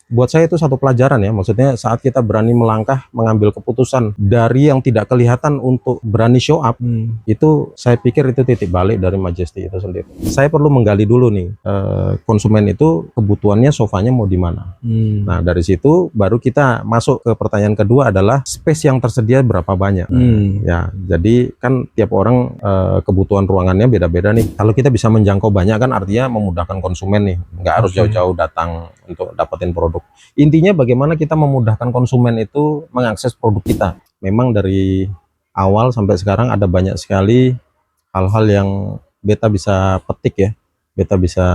buat saya itu satu pelajaran ya, maksudnya saat kita berani melangkah, mengambil keputusan dari yang tidak kelihatan untuk berani show up, itu saya pikir itu titik balik dari Majesty itu sendiri. Saya perlu menggali dulu nih, konsumen itu kebutuhannya sofanya mau di mana. Nah dari situ baru kita masuk ke pertanyaan kedua adalah space yang tersedia berapa banyak. Ya, jadi kan tiap orang kebutuhan ruangannya beda-beda nih. Kalau kita bisa menjangkau banyak kan artinya memudahkan konsumen nih, nggak harus jauh-jauh datang untuk dapetin produk. Intinya bagaimana kita memudahkan konsumen itu mengakses produk kita. Memang dari awal sampai sekarang ada banyak sekali hal-hal yang beta bisa petik ya, beta bisa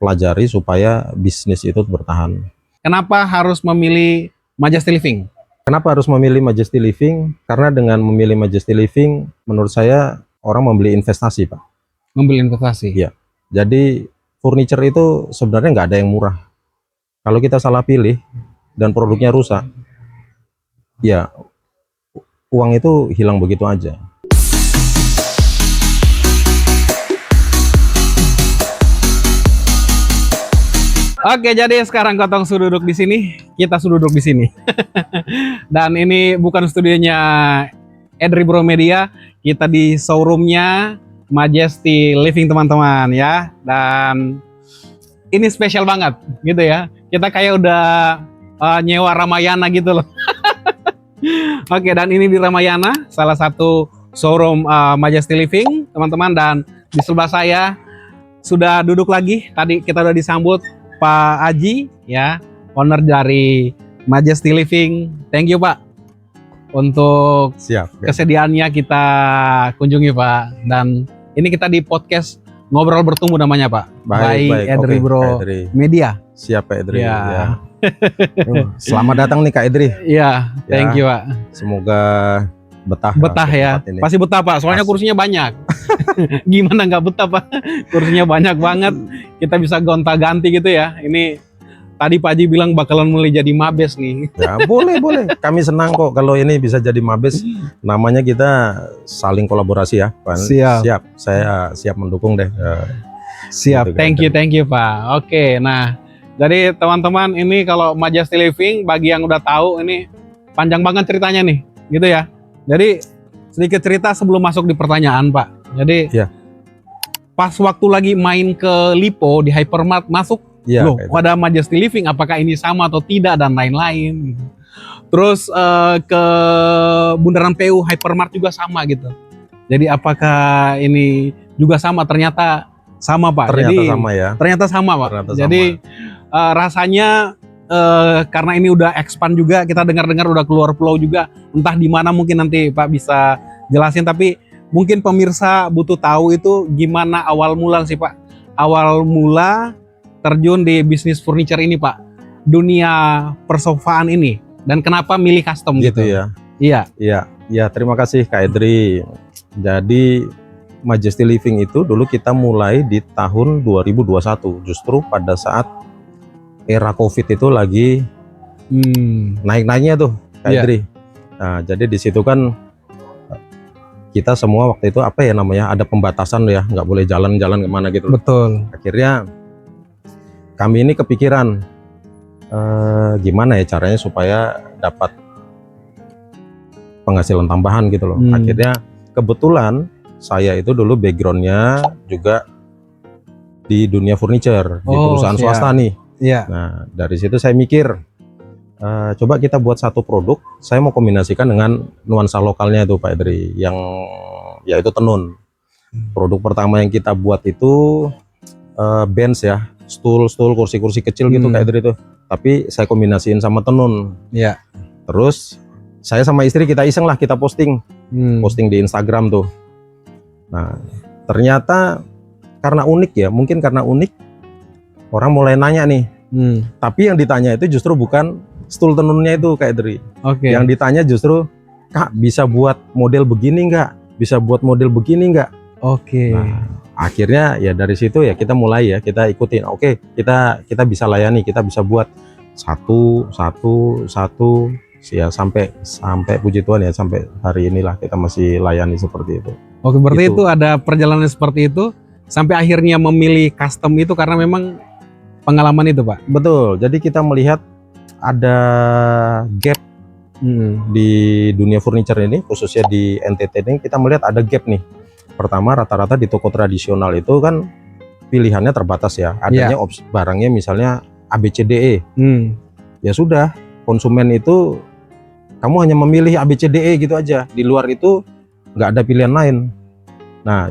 pelajari supaya bisnis itu bertahan. Kenapa harus memilih Majesty Living? Kenapa harus memilih Majesty Living? Karena dengan memilih Majesty Living, menurut saya orang membeli investasi, Pak. Membeli investasi? Iya. Jadi furniture itu sebenarnya nggak ada yang murah. Kalau kita salah pilih dan produknya rusak, ya uang itu hilang begitu aja. Oke, jadi sekarang Kotong sudah duduk di sini, kita sudah duduk di sini. Dan ini bukan studionya Edri Bro Media, kita di showroomnya Majesty Living teman-teman ya. Dan ini spesial banget gitu ya. Kita kayak udah nyewa Ramayana gitu loh. Oke, dan ini di Ramayana, salah satu showroom Majesty Living teman-teman. Dan di sebelah saya sudah duduk lagi, tadi kita udah disambut Pak Aji ya, owner dari Majesty Living. Thank you Pak untuk kesediaannya kita kunjungi Pak. Dan ini kita di podcast Ngobrol Bertumbuh namanya Pak. Baik, Edri Bro Media. Siap Pak Edri. Ya. Selamat datang nih Kak Edri. Iya, thank you Pak. Semoga betah. Betah ya. Pasti betah Pak, soalnya kursinya banyak. Gimana nggak betah Pak? Kursinya banyak banget. Kita bisa gonta-ganti gitu ya. Ini tadi Pak Haji bilang bakalan mulai jadi mabes nih. Ya boleh. Kami senang kok kalau ini bisa jadi mabes. Namanya kita saling kolaborasi ya Pak. Siap. Saya siap mendukung deh. Siap. Gitu, thank you Pak. Oke, nah jadi teman-teman ini kalau Majesty Living bagi yang udah tahu ini panjang banget ceritanya nih, gitu ya. Jadi sedikit cerita sebelum masuk di pertanyaan Pak. Jadi pas waktu lagi main ke Lipo di Hypermart masuk, loh ada Majesty Living, apakah ini sama atau tidak dan lain-lain. Terus ke Bundaran PU Hypermart juga sama gitu. Jadi apakah ini juga sama? Ternyata sama Pak. Ternyata sama Pak. Jadi rasanya karena ini udah expand juga, kita dengar-dengar udah keluar pulau juga, entah di mana mungkin nanti Pak bisa jelasin, tapi mungkin pemirsa butuh tahu itu gimana awal mula sih Pak, awal mula terjun di bisnis furniture ini Pak, dunia persofaan ini, dan kenapa milih custom gitu ya? Iya, terima kasih Kak Edri. Jadi Majesty Living itu dulu kita mulai di tahun 2021, justru pada saat era COVID itu lagi naik-naiknya tuh Kak Edri. Nah, jadi di situ kan kita semua waktu itu apa ya namanya, ada pembatasan ya, nggak boleh jalan-jalan kemana gitu. Betul. Akhirnya kami ini kepikiran gimana ya caranya supaya dapat penghasilan tambahan gitu loh. Akhirnya kebetulan saya itu dulu backgroundnya juga di dunia furniture, di perusahaan swasta nih. Nah dari situ saya mikir, coba kita buat satu produk, saya mau kombinasikan dengan nuansa lokalnya itu Pak Edri, yang yaitu tenun. Produk pertama yang kita buat itu bench ya, stool, kursi-kursi kecil gitu Kak Edri itu, tapi saya kombinasiin sama tenun. Terus saya sama istri kita iseng lah, kita posting di Instagram tuh. Nah ternyata karena unik ya, mungkin karena unik orang mulai nanya nih. Tapi yang ditanya itu justru bukan stool tenunnya itu Kak Edri. Yang ditanya justru, Kak bisa buat model begini nggak? Bisa buat model begini nggak? Nah, akhirnya ya dari situ ya kita mulai ya, kita ikutin. Kita bisa layani, kita bisa buat satu ya, sampai puji Tuhan ya, sampai hari inilah kita masih layani seperti itu. Berarti itu ada perjalanan seperti itu sampai akhirnya memilih custom itu karena memang pengalaman itu Pak? Betul. Jadi kita melihat ada gap di dunia furniture ini, khususnya di NTT ini, kita melihat ada gap nih. Pertama, rata-rata di toko tradisional itu kan pilihannya terbatas ya. Adanya barangnya misalnya ABCDE. Ya sudah, konsumen itu kamu hanya memilih ABCDE gitu aja. Di luar itu nggak ada pilihan lain. Nah,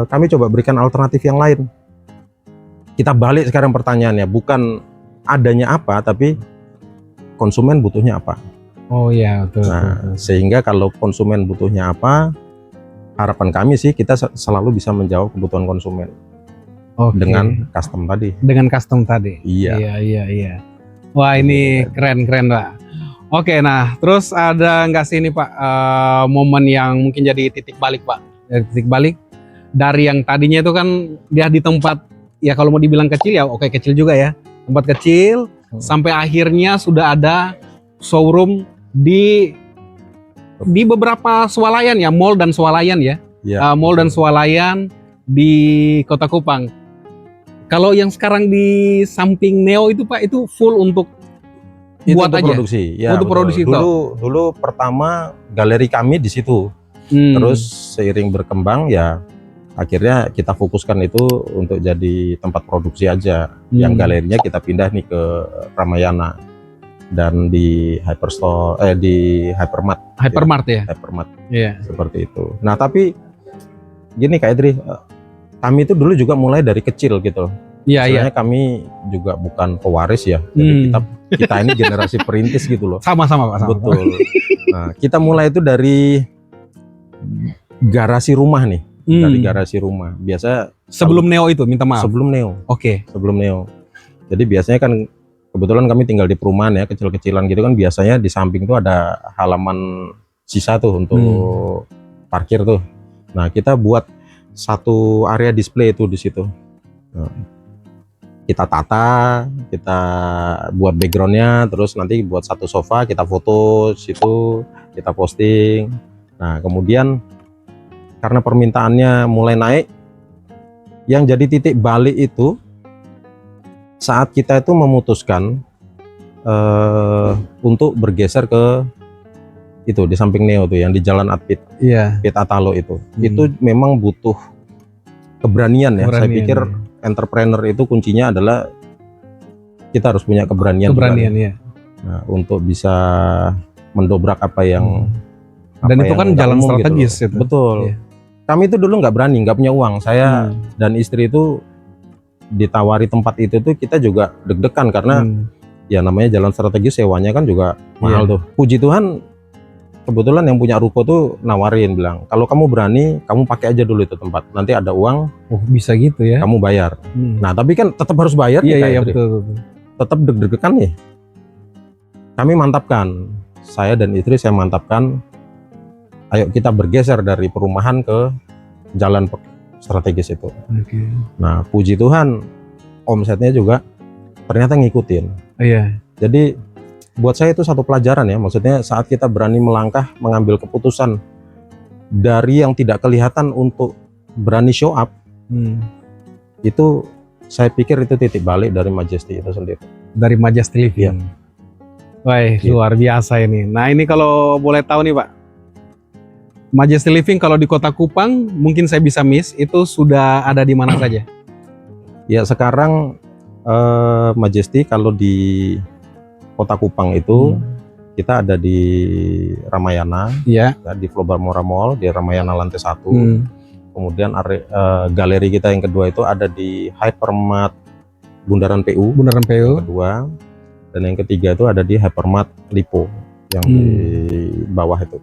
kami coba berikan alternatif yang lain. Kita balik sekarang pertanyaannya, bukan adanya apa, tapi konsumen butuhnya apa. Oh iya, betul. Nah, sehingga kalau konsumen butuhnya apa, harapan kami sih kita selalu bisa menjawab kebutuhan konsumen. Dengan custom tadi. Dengan custom tadi. Iya. Iya. Wah, ini keren Pak. Oke, nah terus ada nggak sih ini Pak momen yang mungkin jadi titik balik Pak? Titik balik dari yang tadinya itu kan dia di tempat, ya kalau mau dibilang kecil ya oke kecil juga ya, tempat kecil, sampai akhirnya sudah ada showroom di beberapa swalayan ya, mall dan swalayan ya, mall dan swalayan di Kota Kupang. Kalau yang sekarang di samping Neo itu Pak, itu full untuk buat untuk aja produksi. Ya, untuk produksi. Dulu pertama galeri kami di situ. Terus seiring berkembang ya akhirnya kita fokuskan itu untuk jadi tempat produksi aja. Yang galerinya kita pindah nih ke Ramayana dan di Hyperstore, di Hypermart. Hypermart ya. Hypermart. Iya. Seperti itu. Nah tapi gini Kak Idri, kami itu dulu juga mulai dari kecil gitu. Sebenarnya kami juga bukan pewaris ya. Jadi kita ini generasi perintis gitu loh. Sama-sama Pak. Betul. Nah, kita mulai itu dari garasi rumah nih. Dari garasi rumah. Biasa sebelum Neo itu, minta maaf. Sebelum Neo. Oke. Sebelum Neo. Jadi biasanya kan kebetulan kami tinggal di perumahan ya, kecil-kecilan gitu kan, biasanya di samping tuh ada halaman sisa tuh untuk parkir tuh. Nah, kita buat satu area display itu di situ. Nah, kita tata, kita buat backgroundnya, terus nanti buat satu sofa, kita foto situ, kita posting. Nah, kemudian karena permintaannya mulai naik, yang jadi titik balik itu saat kita itu memutuskan untuk bergeser ke itu di samping Neo tuh yang di Jalan Atpit, Pit Atalo itu. Itu memang butuh keberanian ya. Saya pikir entrepreneur itu kuncinya adalah kita harus punya keberanian ya. Nah, untuk bisa mendobrak apa yang dan itu kan jalan strategis gitu. Betul. Kami itu dulu nggak berani, nggak punya uang. Saya dan istri itu ditawari tempat itu tuh kita juga deg-degan karena ya namanya jalan strategis, sewanya kan juga mahal tuh. Puji Tuhan kebetulan yang punya ruko tuh nawarin, bilang kalau kamu berani kamu pakai aja dulu itu tempat, nanti ada uang bisa gitu ya, kamu bayar. Nah tapi kan tetap harus bayar. Iya betul. Tetap deg-degan nih. Kami mantapkan, saya dan istri saya mantapkan, ayo kita bergeser dari perumahan ke jalan strategis itu. Nah puji Tuhan omsetnya juga ternyata ngikutin. Jadi buat saya itu satu pelajaran ya, maksudnya saat kita berani melangkah, mengambil keputusan dari yang tidak kelihatan untuk berani show up, itu saya pikir itu titik balik dari Majesty itu sendiri. Dari Majesty Living. Wah, luar biasa ini. Nah ini kalau boleh tahu nih Pak, Majesty Living kalau di Kota Kupang mungkin saya bisa miss, itu sudah ada di mana saja? Ya sekarang Majesty kalau di Kota Kupang itu kita ada di Ramayana, di Flobarmora Mall di Ramayana lantai 1. Kemudian galeri kita yang kedua itu ada di Hypermart Bundaran PU. Yang kedua, dan yang ketiga itu ada di Hypermart Lipo yang di bawah itu.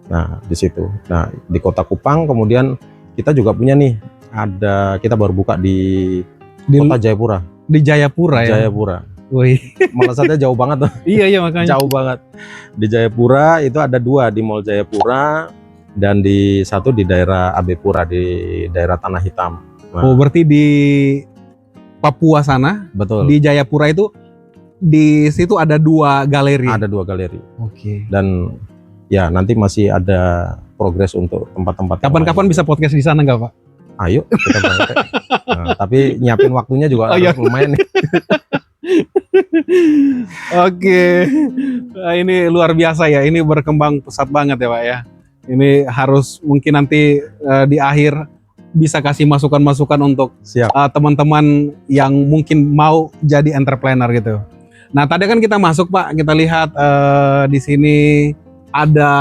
Nah di situ. Nah di Kota Kupang kemudian kita juga punya nih, kita baru buka di Kota Jayapura. Di Jayapura ya. Malah saja jauh banget tuh. Iya makanya. Jauh banget. Di Jayapura itu ada 2 di Mall Jayapura dan di satu di daerah AB Pura, di daerah Tanah Hitam. Nah, berarti di Papua sana. Betul. Di Jayapura itu di situ ada 2 galeri. Ada 2 galeri. Dan ya nanti masih ada progres untuk tempat-tempat. Kapan-kapan bisa podcast di sana nggak Pak? Ayo kita berangkat. Nah, tapi nyiapin waktunya juga iya. lumayan nih. Oke. Nah, ini luar biasa ya. Ini berkembang pesat banget ya Pak ya. Ini harus mungkin nanti di akhir bisa kasih masukan-masukan untuk teman-teman yang mungkin mau jadi entrepreneur gitu. Nah tadi kan kita masuk Pak, kita lihat di sini ada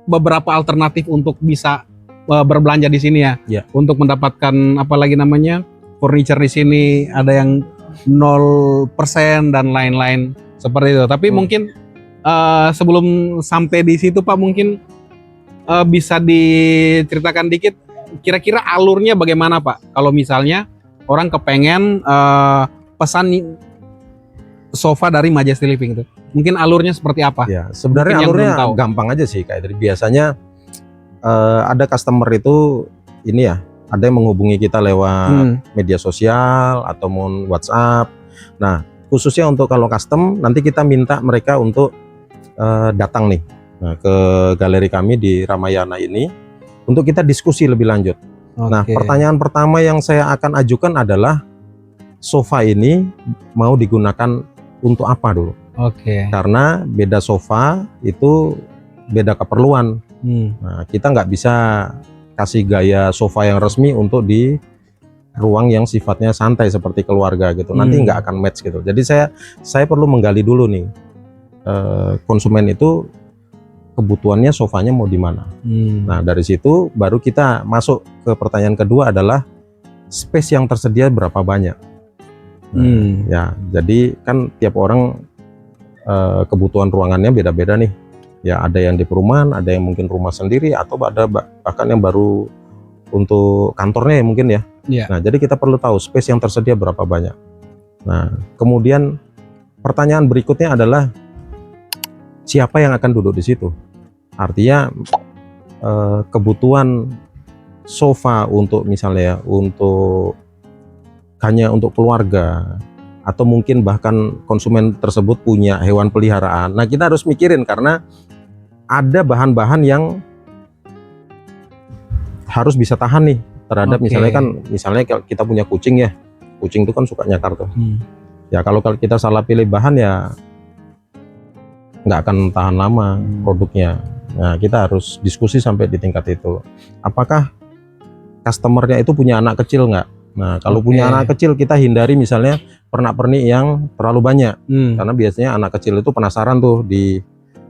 beberapa alternatif untuk bisa berbelanja di sini ya. Untuk mendapatkan apa lagi namanya furniture di sini ada yang 0% dan lain-lain seperti itu. Tapi mungkin sebelum sampai di situ Pak, mungkin bisa diceritakan dikit kira-kira alurnya bagaimana Pak? Kalau misalnya orang kepengen pesan sofa dari Majesty Living itu, mungkin alurnya seperti apa? Ya, sebenarnya alurnya gampang aja sih Kak Idri. Biasanya ada customer itu ini ya, ada yang menghubungi kita lewat media sosial atau WhatsApp. Nah, khususnya untuk kalau custom, nanti kita minta mereka untuk datang nih ke galeri kami di Ramayana ini untuk kita diskusi lebih lanjut. Nah, pertanyaan pertama yang saya akan ajukan adalah sofa ini mau digunakan untuk apa dulu? Karena beda sofa itu beda keperluan. Nah, kita nggak bisa kasih gaya sofa yang resmi untuk di ruang yang sifatnya santai seperti keluarga gitu. Nanti nggak akan match gitu. Jadi saya perlu menggali dulu nih konsumen itu kebutuhannya sofanya mau di mana. Nah dari situ baru kita masuk ke pertanyaan kedua adalah space yang tersedia berapa banyak. Ya jadi kan tiap orang kebutuhan ruangannya beda-beda nih. Ya ada yang di perumahan, ada yang mungkin rumah sendiri, atau ada bahkan yang baru untuk kantornya ya mungkin ya. Nah jadi kita perlu tahu space yang tersedia berapa banyak. Nah kemudian pertanyaan berikutnya adalah siapa yang akan duduk di situ. Artinya kebutuhan sofa untuk misalnya untuk hanya untuk keluarga, atau mungkin bahkan konsumen tersebut punya hewan peliharaan. Nah kita harus mikirin karena ada bahan-bahan yang harus bisa tahan nih terhadap misalnya kita punya kucing ya, kucing itu kan suka nyakar tuh. Ya kalau kita salah pilih bahan ya nggak akan tahan lama produknya. Nah kita harus diskusi sampai di tingkat itu. Apakah customernya itu punya anak kecil nggak? Nah kalau punya anak kecil kita hindari misalnya pernak-pernik yang terlalu banyak, karena biasanya anak kecil itu penasaran tuh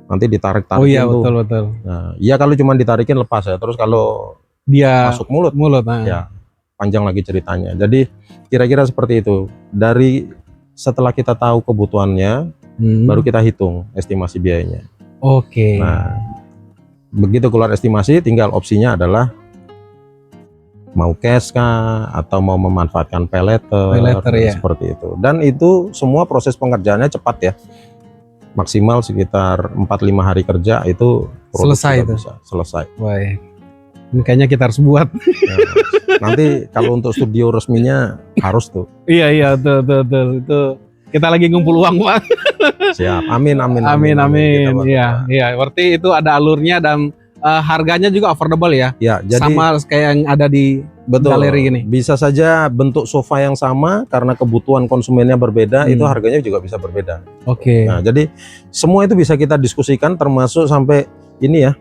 nanti ditarik-tarikin. Oh iya betul. Nah iya kalau cuma ditarikin lepas ya, terus kalau dia masuk mulut ya panjang lagi ceritanya. Jadi kira-kira seperti itu. Dari setelah kita tahu kebutuhannya, baru kita hitung estimasi biayanya. Nah begitu keluar estimasi, tinggal opsinya adalah mau cash kah atau mau memanfaatkan paylater ya. Seperti itu. Dan itu semua proses pengerjaannya cepat ya, maksimal sekitar 4-5 hari kerja itu selesai itu. Bisa selesai. Wah, ini kayaknya kita harus buat. Ya, nanti kalau untuk studio resminya harus tuh. Iya betul itu kita lagi ngumpul uang Pak. Siap, amin. Iya berarti itu ada alurnya dan harganya juga affordable ya. Ya, jadi sama kayak yang ada di galeri ini. Bisa saja bentuk sofa yang sama karena kebutuhan konsumennya berbeda, itu harganya juga bisa berbeda. Nah, jadi semua itu bisa kita diskusikan termasuk sampai ini ya.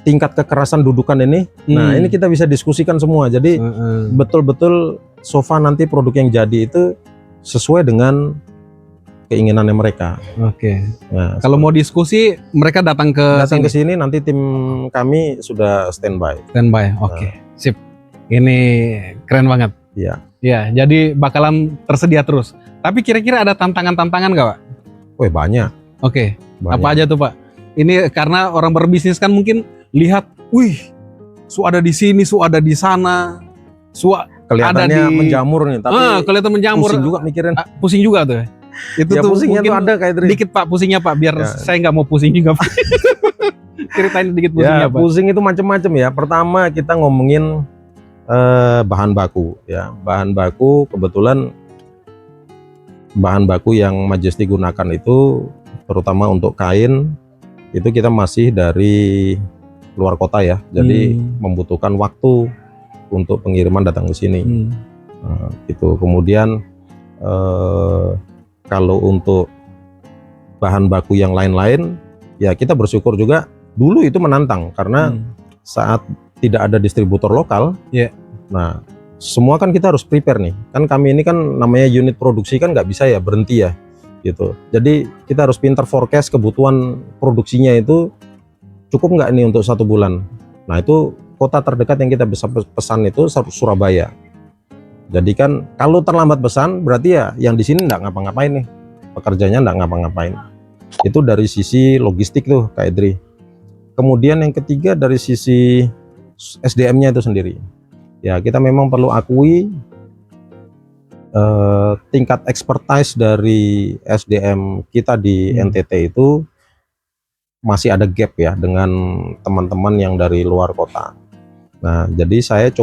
Tingkat kekerasan dudukan ini. Nah, ini kita bisa diskusikan semua. Jadi betul-betul sofa nanti produk yang jadi itu sesuai dengan keinginannya mereka. Nah, kalau mau diskusi mereka datang ke sini, nanti tim kami sudah standby. Sip. Ini keren banget. Iya. Ya, jadi bakalan tersedia terus. Tapi kira-kira ada tantangan-tantangan nggak Pak? Wah banyak. Apa aja tuh Pak? Ini karena orang berbisnis kan mungkin lihat, wih, ada di sini, ada di sana, kelihatannya ada di menjamur nih. Tapi kelihatan menjamur. Pusing juga mikirin. Pusing juga tuh. Itu ya, tuh pusingnya tuh ada kayak dikit Pak, pusingnya Pak, biar saya nggak mau pusing juga Pak. Ceritain dikit pusingnya Pak. Pusing itu macam-macam ya. Pertama kita ngomongin bahan baku ya. Bahan baku kebetulan bahan baku yang Majesty gunakan itu terutama untuk kain itu kita masih dari luar kota ya, jadi membutuhkan waktu untuk pengiriman datang ke sini. Itu kemudian kalau untuk bahan baku yang lain-lain ya kita bersyukur juga. Dulu itu menantang karena saat tidak ada distributor lokal, nah semua kan kita harus prepare nih. Kan kami ini kan namanya unit produksi kan nggak bisa ya berhenti ya, gitu. Jadi kita harus pintar forecast kebutuhan produksinya itu cukup nggak nih untuk 1 bulan. Nah itu kota terdekat yang kita bisa pesan itu Surabaya. Jadi kan kalau terlambat pesan berarti ya yang di sini nggak ngapa-ngapain nih, pekerjanya nggak ngapa-ngapain. Itu dari sisi logistik tuh Kak Edri. Kemudian yang ketiga dari sisi SDM-nya itu sendiri. Ya kita memang perlu akui tingkat expertise dari SDM kita di NTT itu masih ada gap ya dengan teman-teman yang dari luar kota. Nah jadi saya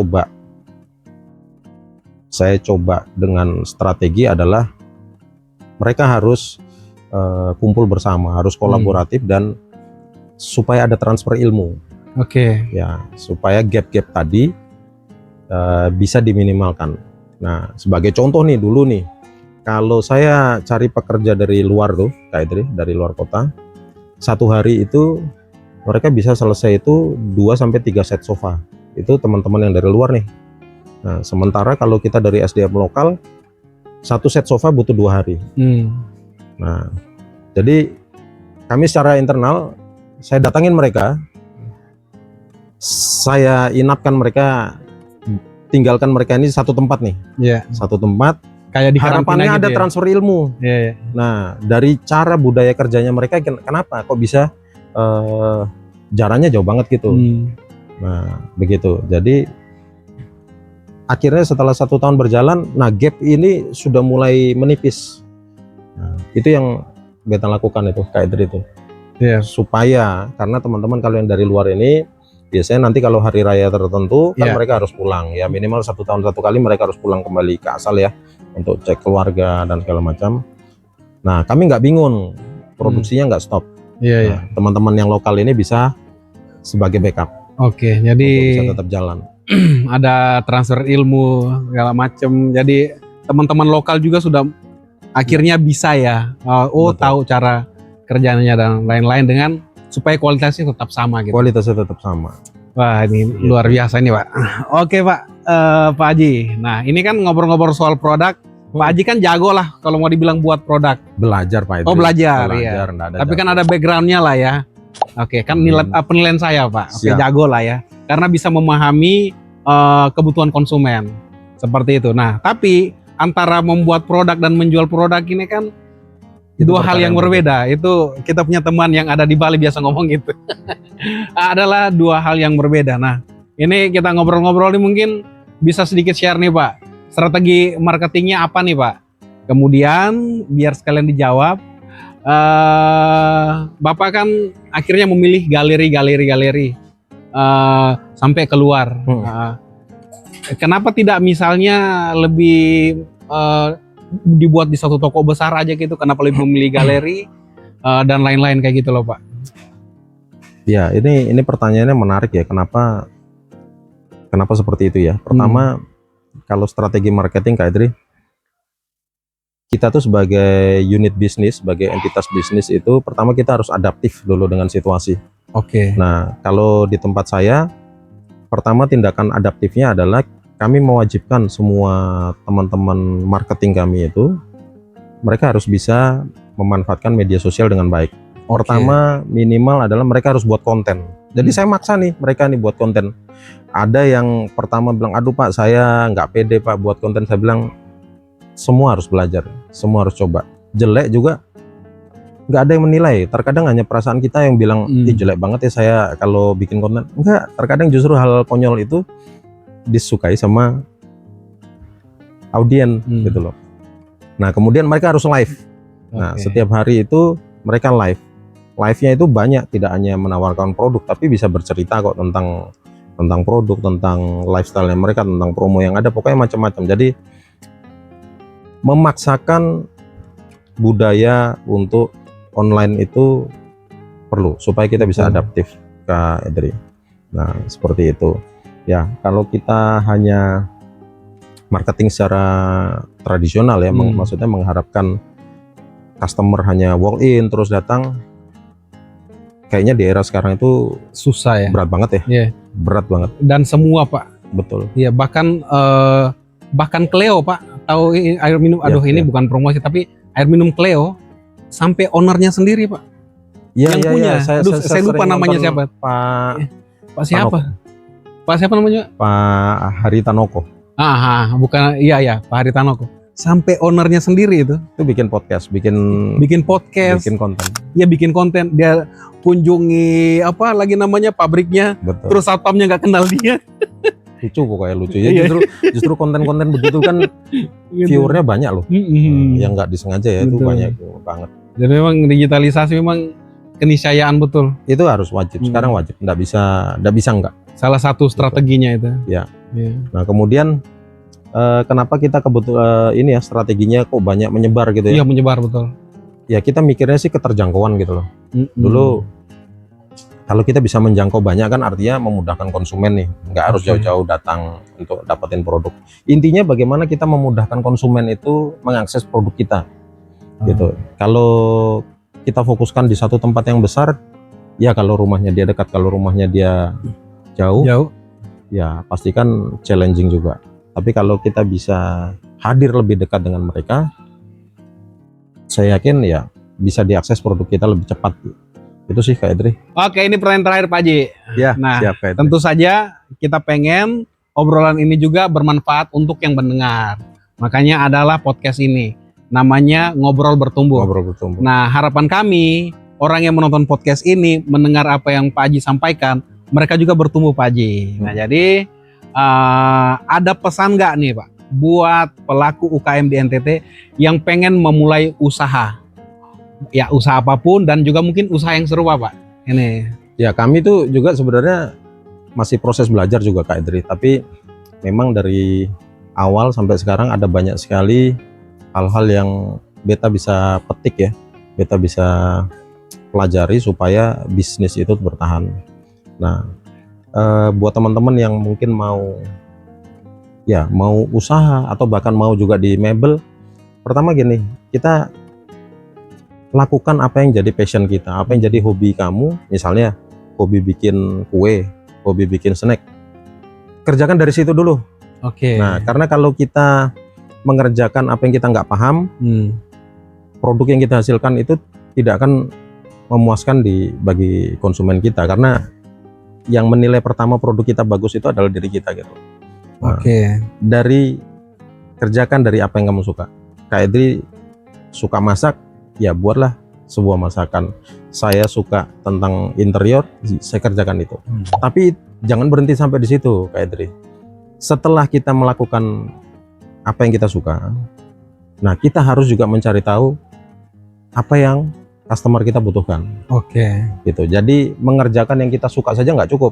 coba dengan strategi adalah mereka harus kumpul bersama, harus kolaboratif dan supaya ada transfer ilmu. Ya, supaya gap-gap tadi bisa diminimalkan. Nah, sebagai contoh nih dulu nih, kalau saya cari pekerja dari luar tuh, Kak Idri, dari luar kota, 1 hari itu mereka bisa selesai itu 2-3 set sofa. Itu teman-teman yang dari luar nih. Nah, sementara kalau kita dari SDM lokal, 1 set sofa butuh 2 hari. Nah, jadi kami secara internal saya datangin mereka, saya inapkan mereka, tinggalkan mereka ini satu tempat nih, satu tempat. Kayak di harapannya ada gitu transfer ilmu. Nah dari cara budaya kerjanya mereka, kenapa kok bisa jaraknya jauh banget gitu. Nah begitu. Jadi akhirnya setelah 1 tahun berjalan, nah gap ini sudah mulai menipis. Nah, itu yang beta lakukan itu Kak Idri itu. Supaya karena teman-teman kalau yang dari luar ini biasanya nanti kalau hari raya tertentu kan mereka harus pulang ya, minimal 1 tahun 1 kali mereka harus pulang kembali ke asal ya untuk cek keluarga dan segala macam. Nah kami nggak bingung, produksinya nggak stop. Nah, teman-teman yang lokal ini bisa sebagai backup. Jadi bisa tetap jalan. Ada transfer ilmu segala macam. Jadi teman-teman lokal juga sudah akhirnya bisa ya. Tahu cara kerjanya dan lain-lain dengan supaya kualitasnya tetap sama gitu. Kualitasnya tetap sama. Wah ini luar biasa ini Pak. Oke Pak, Pak Haji. Nah ini kan ngobrol-ngobrol soal produk. Pak Haji kan jago lah kalau mau dibilang buat produk. Belajar Pak. Belajar ya. Tapi kan ada backgroundnya lah ya. Oke kan penilaian saya Pak. Jago lah ya. Karena bisa memahami kebutuhan konsumen. Seperti itu. Nah tapi antara membuat produk dan menjual produk ini kan itu 2 hal yang berbeda. Itu kita punya teman yang ada di Bali biasa ngomong gitu. Adalah 2 hal yang berbeda. Nah, ini kita ngobrol-ngobrol nih mungkin bisa sedikit share nih Pak. Strategi marketingnya apa nih Pak? Kemudian biar sekalian dijawab. Bapak kan akhirnya memilih galeri sampai keluar. Kenapa tidak misalnya lebih dibuat di satu toko besar aja gitu, kenapa lebih memilih galeri dan lain-lain kayak gitu loh Pak? Ya ini pertanyaannya menarik ya, kenapa seperti itu ya. Pertama kalau strategi marketing Kak Idri, kita tuh sebagai unit bisnis, sebagai entitas bisnis itu pertama kita harus adaptif dulu dengan situasi. Nah kalau di tempat saya, pertama tindakan adaptifnya adalah kami mewajibkan semua teman-teman marketing kami itu mereka harus bisa memanfaatkan media sosial dengan baik. Pertama minimal adalah mereka harus buat konten. Jadi saya maksa nih mereka nih buat konten. Ada yang pertama bilang, aduh Pak saya nggak pede Pak buat konten. Saya bilang semua harus belajar, semua harus coba. Jelek juga nggak ada yang menilai. Terkadang hanya perasaan kita yang bilang jelek banget ya saya kalau bikin konten. Enggak, terkadang justru hal konyol itu disukai sama audien gitu loh. Nah kemudian mereka harus live. Nah setiap hari itu mereka live. Live-nya itu banyak, tidak hanya menawarkan produk tapi bisa bercerita kok tentang produk, tentang lifestyle-nya mereka, tentang promo yang ada, pokoknya macam-macam. Jadi memaksakan budaya untuk online itu perlu supaya kita bisa adaptif Kak Edri. Nah, seperti itu. Ya, kalau kita hanya marketing secara tradisional ya, maksudnya mengharapkan customer hanya walk in terus datang, kayaknya di era sekarang itu susah ya. Berat banget ya. Yeah. Berat banget. Dan semua Pak. Betul. Iya, bahkan Cleo Pak, tahu air minum, aduh ini bukan promosi tapi air minum Cleo sampai ownernya sendiri Pak. Yang punya. Saya lupa namanya siapa. Pak siapa? Pak siapa namanya? Pak Haritanoko. Bukan, iya Pak Haritanoko. Sampai ownernya sendiri itu bikin podcast, bikin konten. Iya, bikin konten. Dia kunjungi apa lagi namanya pabriknya. Betul. Terus satpamnya nggak kenal dia. Lucu pokoknya, lucu ya. Justru konten-konten begitu kan viewernya banyak loh. Yang nggak disengaja ya. Betul. Itu banyak banget. Jadi memang digitalisasi memang keniscayaan betul. Itu harus wajib. Sekarang wajib. Nggak bisa nggak. Salah satu strateginya itu. Ya. Nah kemudian kenapa kita kebetulan ini ya strateginya kok banyak menyebar gitu ya? Iya, menyebar betul. Ya kita mikirnya sih keterjangkauan gitu loh. Dulu kalau kita bisa menjangkau banyak kan artinya memudahkan konsumen nih, nggak harus jauh-jauh datang untuk dapetin produk. Intinya bagaimana kita memudahkan konsumen itu mengakses produk kita, gitu. Kalau kita fokuskan di satu tempat yang besar, ya kalau rumahnya dia dekat, kalau rumahnya dia jauh, ya pastikan challenging juga. Tapi kalau kita bisa hadir lebih dekat dengan mereka, saya yakin ya bisa diakses produk kita lebih cepat. Itu sih Kak Edri. Oke, ini pertanyaan terakhir Pak Haji. Ya, nah, siap, Kak Edri. Tentu saja kita pengen obrolan ini juga bermanfaat untuk yang mendengar. Makanya adalah podcast ini. Namanya Ngobrol Bertumbuh. Ngobrol Bertumbuh. Nah, harapan kami, orang yang menonton podcast ini, mendengar apa yang Pak Haji sampaikan, mereka juga bertumbuh Pak Haji. Nah, jadi ada pesan nggak nih Pak, buat pelaku UKM di NTT yang pengen memulai usaha? Ya usaha apapun dan juga mungkin usaha yang serupa Pak. Ini. Ya kami tuh juga sebenarnya masih proses belajar juga Kak Edri. Tapi memang dari awal sampai sekarang ada banyak sekali hal-hal yang beta bisa petik ya. Beta bisa pelajari supaya bisnis itu bertahan. Nah buat teman-teman yang mungkin mau usaha atau bahkan mau juga di mebel, pertama gini, kita lakukan apa yang jadi passion kita, apa yang jadi hobi kamu. Misalnya hobi bikin kue, hobi bikin snack, kerjakan dari situ dulu. Oke. Nah karena kalau kita mengerjakan apa yang kita nggak paham, produk yang kita hasilkan itu tidak akan memuaskan bagi konsumen kita, karena yang menilai pertama produk kita bagus itu adalah diri kita gitu. Nah, kerjakan dari apa yang kamu suka. Kak Edri suka masak, ya buatlah sebuah masakan. Saya suka tentang interior, saya kerjakan itu. Tapi jangan berhenti sampai di situ Kak Edri. Setelah kita melakukan apa yang kita suka, nah kita harus juga mencari tahu apa yang customer kita butuhkan. Gitu. Jadi mengerjakan yang kita suka saja nggak cukup.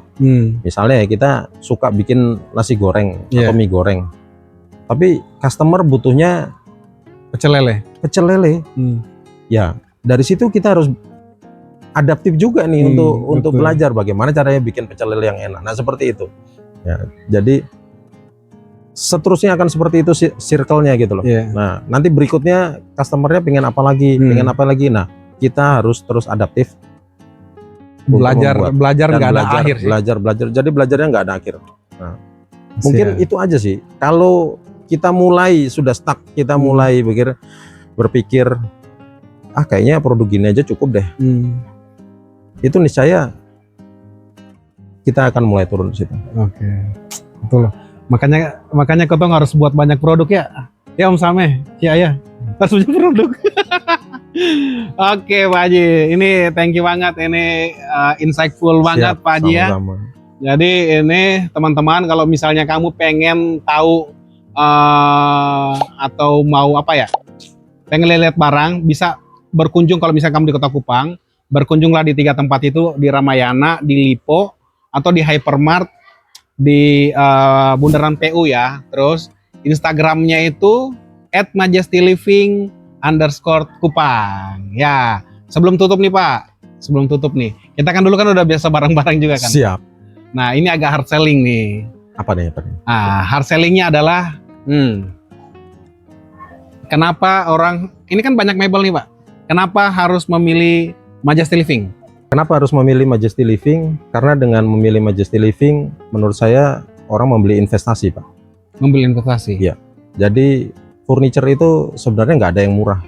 Misalnya kita suka bikin nasi goreng atau mie goreng, tapi customer butuhnya pecel lele. Ya dari situ kita harus adaptif juga nih untuk belajar bagaimana caranya bikin pecel lele yang enak. Nah seperti itu. Ya, jadi seterusnya akan seperti itu circle-nya gitu loh. Nah nanti berikutnya customernya pengen apa lagi, Nah kita harus terus adaptif, belajar nggak ada akhir sih. Belajar. Jadi belajarnya nggak ada akhir. Nah, mungkin itu aja sih. Kalau kita mulai sudah stuck, kita mulai berpikir kayaknya produk gini aja cukup deh. Itu niscaya kita akan mulai turun di situ. Betul. Makanya Kotong harus buat banyak produk ya. Ya Om Sameh, ya harus punya produk. Oke Pak Haji, ini thank you banget, ini insightful banget Pak Haji ya. Jadi ini teman-teman, kalau misalnya kamu pengen tahu atau mau pengen lihat barang, bisa berkunjung. Kalau misalnya kamu di Kota Kupang, berkunjunglah di 3 tempat itu, di Ramayana, di Lipo, atau di Hypermart di Bundaran PU ya. Terus Instagramnya itu @majestiliving_Kupang. Ya, sebelum tutup nih Pak, kita kan dulu udah biasa bareng-bareng juga kan. Siap. Nah, ini agak hard selling nih. Apa nih? Hard sellingnya adalah, kenapa orang, ini kan banyak mebel nih Pak. Kenapa harus memilih Majesty Living? Kenapa harus memilih Majesty Living? Karena dengan memilih Majesty Living, menurut saya orang membeli investasi, Pak. Membeli investasi? Iya. Jadi furniture itu sebenarnya nggak ada yang murah.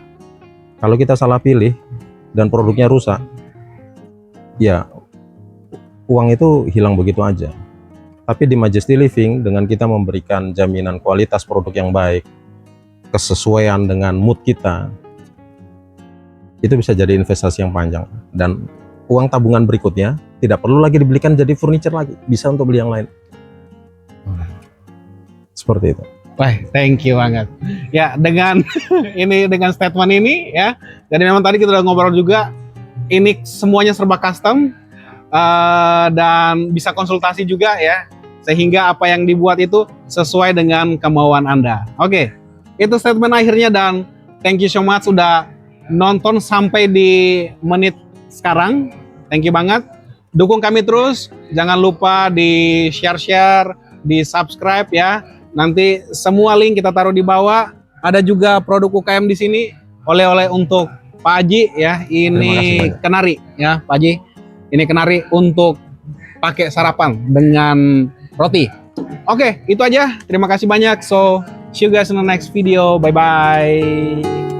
Kalau kita salah pilih dan produknya rusak, ya uang itu hilang begitu aja. Tapi di Majesty Living, dengan kita memberikan jaminan kualitas produk yang baik, kesesuaian dengan mood kita, itu bisa jadi investasi yang panjang. Dan uang tabungan berikutnya tidak perlu lagi dibelikan jadi furniture lagi, bisa untuk beli yang lain. Seperti itu. Wah, thank you banget. Ya, dengan dengan statement ini ya. Jadi memang tadi kita udah ngobrol juga, ini semuanya serba custom dan bisa konsultasi juga ya. Sehingga apa yang dibuat itu sesuai dengan kemauan Anda. Oke, itu statement akhirnya dan thank you so much sudah nonton sampai di menit sekarang. Thank you banget. Dukung kami terus. Jangan lupa di share, di subscribe ya. Nanti semua link kita taruh di bawah. Ada juga produk UKM di sini. Oleh-oleh untuk Pak Haji ya. Ini kenari ya Pak Haji. Ini kenari untuk pakai sarapan dengan roti. Oke, itu aja. Terima kasih banyak. So, see you guys in the next video. Bye-bye.